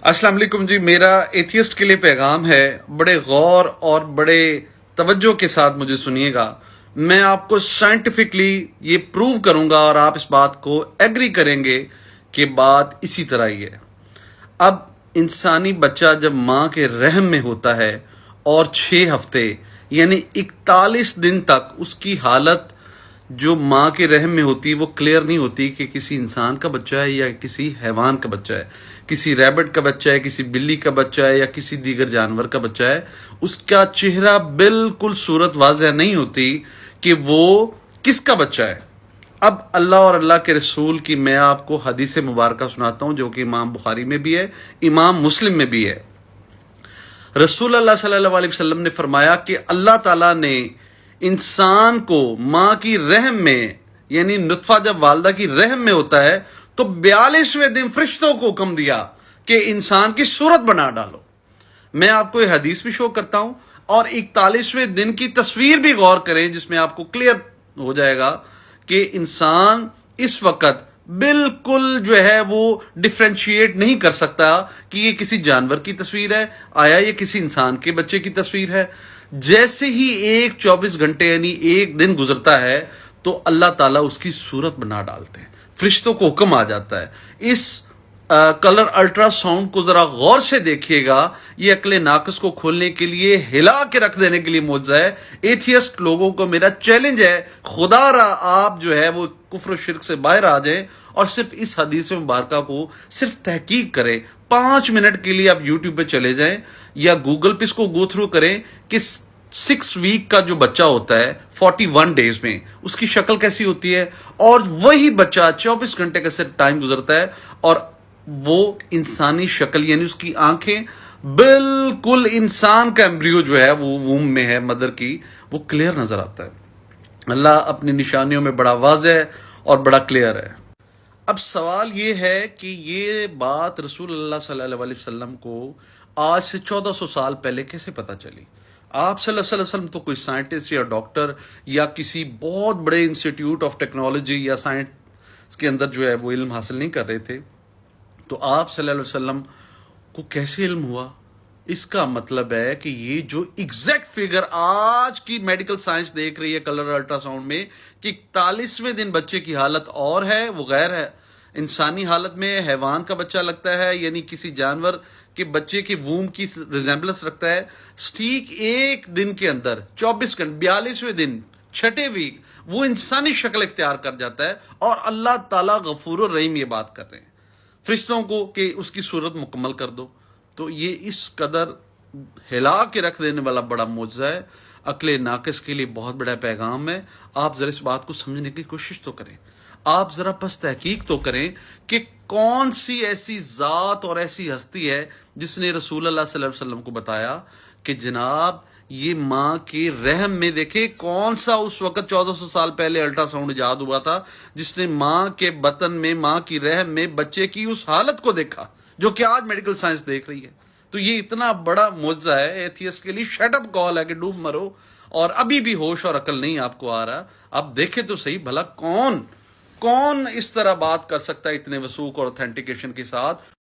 अस्सलाम वालेकुम जी। मेरा एथियस्ट के लिए पैगाम है, बड़े गौर और बड़े तवज्जो के साथ मुझे सुनिएगा। मैं आपको साइंटिफिकली ये प्रूव करूंगा और आप इस बात को एग्री करेंगे कि बात इसी तरह ही है। अब इंसानी बच्चा जब माँ के रहम में होता है और 6 हफ्ते यानी 41 दिन तक उसकी हालत जो माँ के रहम में होती है वो क्लियर नहीं होती कि किसी इंसान का बच्चा है या किसी हैवान का बच्चा है, किसी रैबिट का बच्चा है, किसी बिल्ली का बच्चा है या किसी दीगर जानवर का बच्चा है। उसका चेहरा बिल्कुल सूरत वाज़ह नहीं होती कि वो किसका बच्चा है। अब अल्लाह और अल्लाह के रसूल की मैं आपको हदीस मुबारक सुनाता हूं जो कि इमाम बुखारी में भी है, इमाम मुस्लिम में भी है। रसूल अल्लाह सल्लल्लाहु अलैहि वसल्लम ने फरमाया कि अल्लाह ताला ने इंसान को माँ की रहम में यानी नुत्फा जब वालदा की रहम में होता है तो 42वें दिन फरिश्तों को हुक्म दिया कि इंसान की सूरत बना डालो। मैं आपको ये हदीस भी शो करता हूं और 41वें दिन की तस्वीर भी गौर करें जिसमें आपको क्लियर हो जाएगा कि इंसान इस वक्त बिल्कुल जो है वो डिफ्रेंशिएट नहीं कर सकता कि ये किसी जानवर की तस्वीर है आया ये किसी इंसान के बच्चे की तस्वीर है। जैसे ही एक 24 घंटे यानी एक दिन गुजरता है तो अल्लाह ताला उसकी सूरत बना डालते हैं, फरिश्तों को हुक्म आ जाता है। इस कलर अल्ट्रासाउंड को जरा गौर से देखिएगा, ये अक्ले नाकस को खोलने के लिए, हिला के रख देने के लिए मौजूद है। एथियस्ट लोगों को मेरा चैलेंज है, खुदा रा आप जो है वो कुफ्र शिर्क से बाहर आ जाएं और सिर्फ इस हदीस मुबारक को सिर्फ तहकीक करें। 5 मिनट के लिए आप यूट्यूब पे चले जाएं या गूगल पे इसको गो थ्रू करें कि 6 वीक का जो बच्चा होता है 41 डेज में उसकी शक्ल कैसी होती है और वही बच्चा 24 घंटे का सिर्फ टाइम गुजरता है और वो इंसानी शक्ल यानी उसकी आंखें बिल्कुल इंसान का एम्ब्रियो जो है वो वूम में है मदर की, वो क्लियर नजर आता है। अल्लाह अपनी निशानियों में बड़ा वाज़ेह और बड़ा क्लियर है। अब सवाल ये है कि ये बात रसूल अल्लाह सल्लल्लाहु अलैहि वसल्लम को आज से 1400 साल पहले कैसे पता चली। आप सल्लल्लाहु अलैहि वसल्लम तो कोई साइंटिस्ट या डॉक्टर या किसी बहुत बड़े इंस्टीट्यूट ऑफ टेक्नोलॉजी या साइंस के अंदर जो है वो इल्म हासिल नहीं कर रहे थे, तो आप सल्लल्लाहु अलैहि वसल्लम को कैसे इल्म हुआ। इसका मतलब है कि ये जो एग्जैक्ट फिगर आज की मेडिकल साइंस देख रही है कलर अल्ट्रासाउंड में कि 41वें दिन बच्चे की हालत और है वो गैर है, इंसानी हालत में हैवान का बच्चा लगता है यानी किसी जानवर के बच्चे के वूम की रिजेंबलेंस रखता है। ठीक एक दिन के अंदर 24 घंटे 42वें दिन 6ठे वीक वो इंसानी शक्ल इख्तियार कर जाता है और अल्लाह ताला गफूर रहीम ये बात कर रहे हैं फरिश्तों को कि उसकी सूरत मुकम्मल कर दो। तो ये इस कदर हिला के रख देने वाला बड़ा मौजज़ा है। अक्ले नाकिस के लिए बहुत बड़ा पैगाम है। आप जरा इस बात को समझने की कोशिश तो करें, आप जरा बस तहकीक तो करें कि कौन सी ऐसी जात और ऐसी हस्ती है जिसने रसूल अल्लाह सल्लल्लाहु अलैहि वसल्लम को बताया कि जनाब ये माँ के रहम में, देखे कौन सा उस वक्त 1400 साल पहले अल्ट्रासाउंड इजाद हुआ था जिसने माँ के बतन में माँ की रहम में बच्चे की उस हालत को देखा जो कि आज मेडिकल साइंस देख रही है। तो ये इतना बड़ा मौजज़ा है एथियस्ट के लिए, शट अप कॉल है कि डूब मरो। और अभी भी होश और अकल नहीं आपको आ रहा। अब देखे तो सही भला कौन कौन इस तरह बात कर सकता है इतने वसूख और ऑथेंटिकेशन के साथ।